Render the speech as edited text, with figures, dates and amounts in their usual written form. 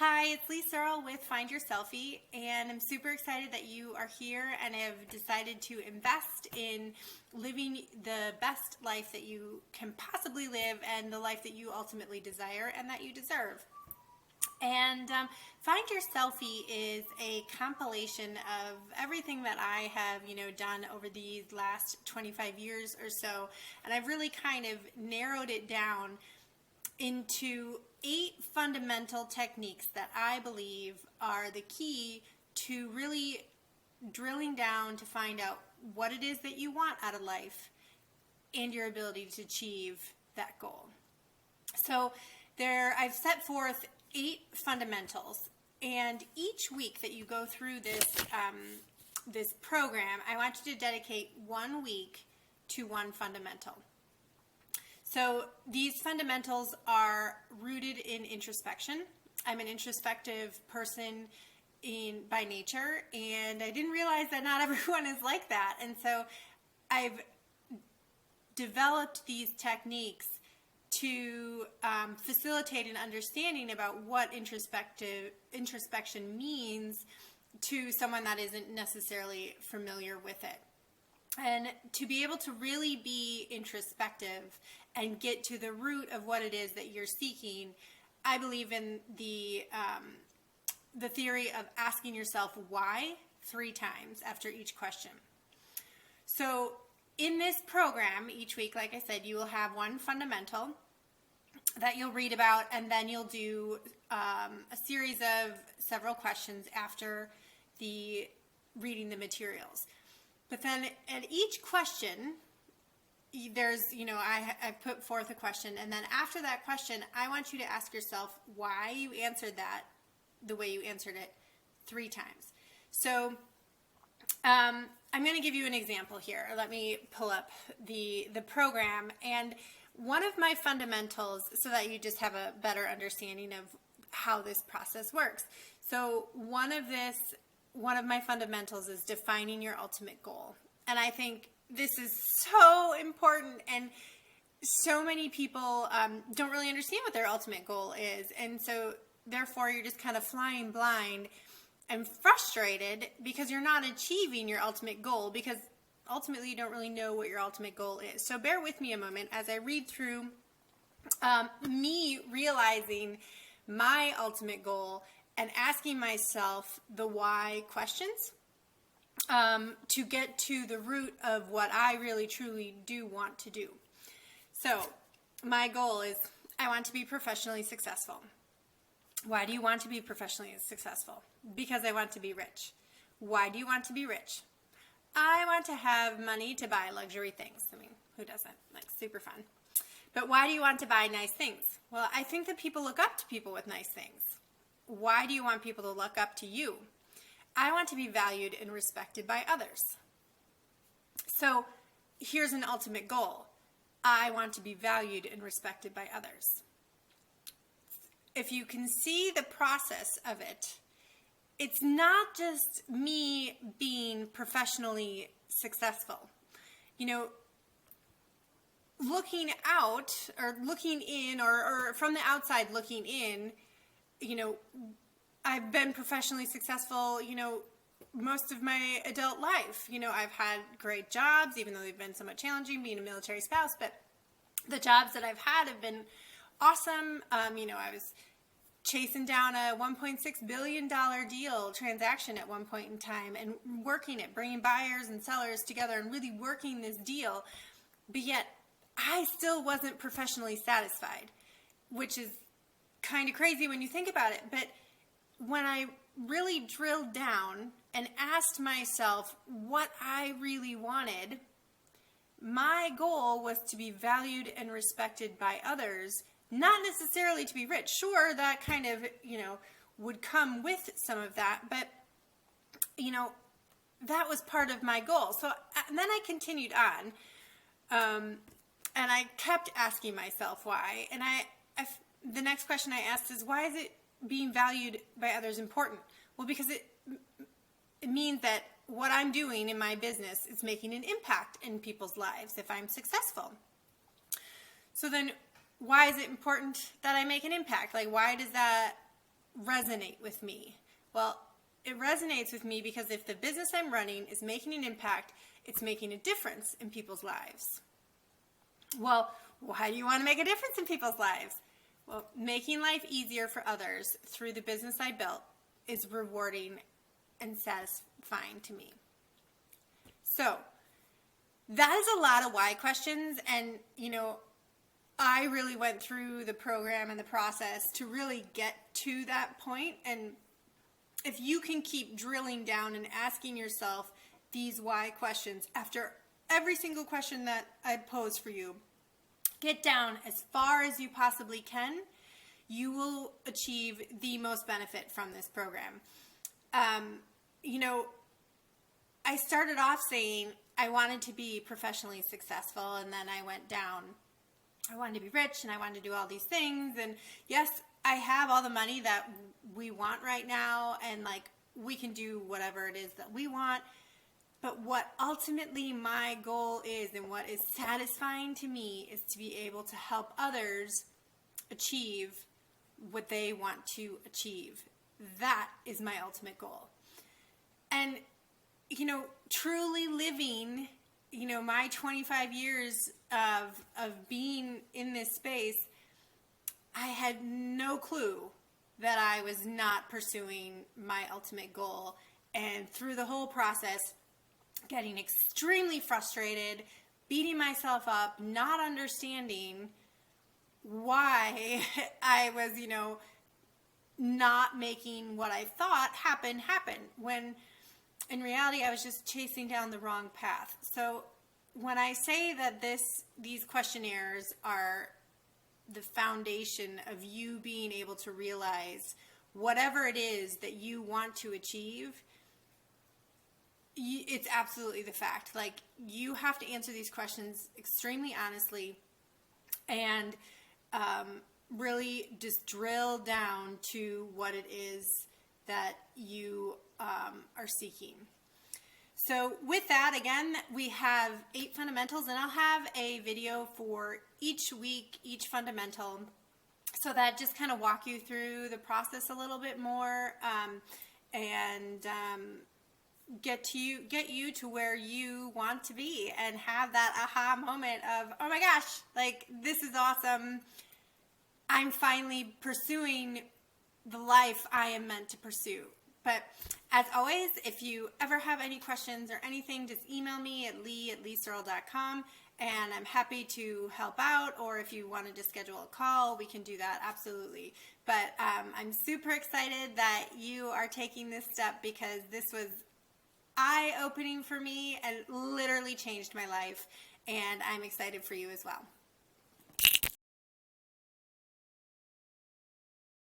Hi, it's Leigh Searl with Find Your Selfie, and I'm super excited that you are here and have decided to invest in living the best life that you can possibly live and the life that you ultimately desire and that you deserve. And Find Your Selfie is a compilation of everything that I have, done over these last 25 years or so, and I've really kind of narrowed it down into 8 fundamental techniques that I believe are the key to really drilling down to find out what it is that you want out of life and your ability to achieve that goal. So I've set forth 8 fundamentals, and each week that you go through this program, I want you to dedicate 1 week to one fundamental. So these fundamentals are rooted in introspection. I'm an introspective person by nature, and I didn't realize that not everyone is like that. And so I've developed these techniques to facilitate an understanding about what introspection means to someone that isn't necessarily familiar with it. And to be able to really be introspective and get to the root of what it is that you're seeking, I believe in the theory of asking yourself why 3 times after each question. So in this program, each week, like I said, you will have one fundamental that you'll read about, and then you'll do a series of several questions after reading the materials. But then at each question, there's, I put forth a question, and then after that question, I want you to ask yourself why you answered that the way you answered it 3 times. So I'm going to give you an example here. Let me pull up the program, and one of my fundamentals, so that you just have a better understanding of how this process works. So one of my fundamentals is defining your ultimate goal. And I think this is so important, and so many people don't really understand what their ultimate goal is. And so therefore you're just kind of flying blind and frustrated because you're not achieving your ultimate goal, because ultimately you don't really know what your ultimate goal is. So bear with me a moment as I read through me realizing my ultimate goal and asking myself the why questions to get to the root of what I really truly do want to do. So my goal is I want to be professionally successful. Why do you want to be professionally successful? Because I want to be rich. Why do you want to be rich? I want to have money to buy luxury things. I mean, who doesn't? Like, super fun. But why do you want to buy nice things? Well, I think that people look up to people with nice things. Why do you want people to look up to you? I want to be valued and respected by others. So here's an ultimate goal. I want to be valued and respected by others. If you can see the process of it, it's not just me being professionally successful. Looking out or looking in or from the outside looking in, I've been professionally successful, most of my adult life. I've had great jobs, even though they've been somewhat challenging being a military spouse, but the jobs that I've had have been awesome. I was chasing down a $1.6 billion transaction at one point in time and working it, bringing buyers and sellers together and really working this deal. But yet I still wasn't professionally satisfied, which is kind of crazy when you think about it. But when I really drilled down and asked myself what I really wanted, my goal was to be valued and respected by others, not necessarily to be rich. Sure, that kind of, would come with some of that, but, that was part of my goal. So and then I continued on, and I kept asking myself why. And the next question I asked is, why is it being valued by others important? Well, because it means that what I'm doing in my business is making an impact in people's lives if I'm successful. So then why is it important that I make an impact? Like, why does that resonate with me? Well, it resonates with me because if the business I'm running is making an impact, it's making a difference in people's lives. Well, why do you want to make a difference in people's lives? Well, making life easier for others through the business I built is rewarding and satisfying to me. So, that is a lot of why questions, and I really went through the program and the process to really get to that point. And if you can keep drilling down and asking yourself these why questions after every single question that I pose for you, get down as far as you possibly can, you will achieve the most benefit from this program. I started off saying I wanted to be professionally successful, and then I went down. I wanted to be rich, and I wanted to do all these things. And yes, I have all the money that we want right now, and we can do whatever it is that we want. But what ultimately my goal is, and what is satisfying to me, is to be able to help others achieve what they want to achieve. That is my ultimate goal. And truly living, my 25 years of being in this space, I had no clue that I was not pursuing my ultimate goal. And through the whole process, getting extremely frustrated, beating myself up, not understanding why I was, not making what I thought happen, when in reality I was just chasing down the wrong path. So when I say that these questionnaires are the foundation of you being able to realize whatever it is that you want to achieve, it's absolutely the fact. You have to answer these questions extremely honestly and really just drill down to what it is that you are seeking. So with that, again, we have 8 fundamentals, and I'll have a video for each week, each fundamental, so that just kind of walk you through the process a little bit more, and get you to where you want to be, and have that aha moment of, oh my gosh, this is awesome. I'm finally pursuing the life I am meant to pursue. But as always, if you ever have any questions or anything, just email me at leigh@searl.com, and I'm happy to help out. Or if you wanted to schedule a call, we can do that, absolutely. But I'm super excited that you are taking this step, because this was eye-opening for me and literally changed my life, and I'm excited for you as well.